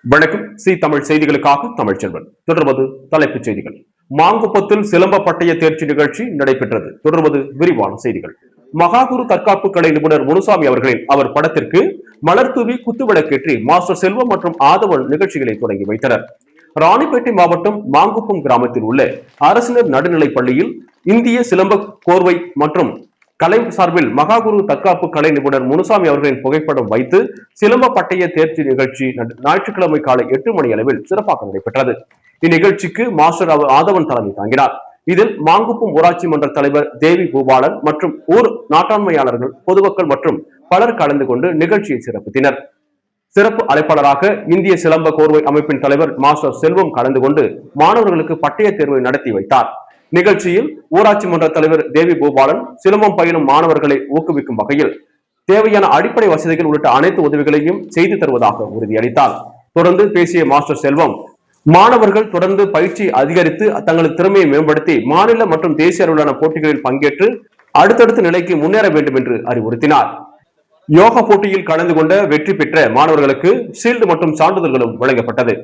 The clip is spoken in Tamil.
வணக்கம். சி தமிழ் செய்திகளுக்காக தமிழ்ச்செல்வன். தொடர்வது தலைப்புச் செய்திகள். மாங்குப்பத்தில் சிலம்ப பட்டய தேர்ச்சி நிகழ்ச்சி நடைபெற்றது. தொடர்வது விரிவான செய்திகள். மகாகுரு தற்காப்பு கலை நிபுணர் முனுசாமி அவர்களின் அவர் படத்திற்கு மலர் தூவி குத்துவிளக்கேற்றி மாஸ்டர் செல்வம் மற்றும் ஆதவன் நிகழ்ச்சிகளை தொடங்கி வைத்தனர். ராணிப்பேட்டை மாவட்டம் மாங்குப்பம் கிராமத்தில் உள்ள அரசினர் நடுநிலைப் பள்ளியில் இந்திய சிலம்ப கோர்வை மற்றும் கலை சார்பில் மகாகுரு தற்காப்பு கலை நிபுணர் முனுசாமி அவர்களின் புகைப்படம் வைத்து சிலம்ப பட்டய தேர்ச்சி நிகழ்ச்சி ஞாயிற்றுக்கிழமை காலை 8 மணி அளவில் சிறப்பாக நடைபெற்றது. இந்நிகழ்ச்சிக்கு மாஸ்டர் ஆதவன் தலைமை தாங்கினார். இதில் மாங்குப்பம் ஊராட்சி மன்ற தலைவர் தேவி பூபாலன் மற்றும் ஊர் நாட்டாண்மையாளர்கள், பொதுமக்கள் மற்றும் பலர் கலந்து கொண்டு நிகழ்ச்சியை சிறப்பித்தனர். சிறப்பு அழைப்பாளராக இந்திய சிலம்ப கோர்வை அமைப்பின் தலைவர் மாஸ்டர் செல்வம் கலந்து கொண்டு மாணவர்களுக்கு பட்டய தேர்வை நடத்தி வைத்தார். நிகழ்ச்சியில் ஊராட்சி மன்ற தலைவர் தேவி பூபாலன் சிலம்பம் பயிலும் மாணவர்களை ஊக்குவிக்கும் வகையில் தேவையான அடிப்படை வசதிகள் உள்ளிட்ட அனைத்து உதவிகளையும் செய்து தருவதாக உறுதியளித்தார். தொடர்ந்து பேசிய மாஸ்டர் செல்வம், மாணவர்கள் தொடர்ந்து பயிற்சி அதிகரித்து தங்களது திறமையை மேம்படுத்தி மாநில மற்றும் தேசிய அளவிலான போட்டிகளில் பங்கேற்று அடுத்தடுத்த நிலைக்கு முன்னேற வேண்டும் என்று அறிவுறுத்தினார். யோகா போட்டியில் கலந்து கொண்ட வெற்றி பெற்ற மாணவர்களுக்கு ஷீல்டு மற்றும் சான்றிதழ்களும் வழங்கப்பட்டது.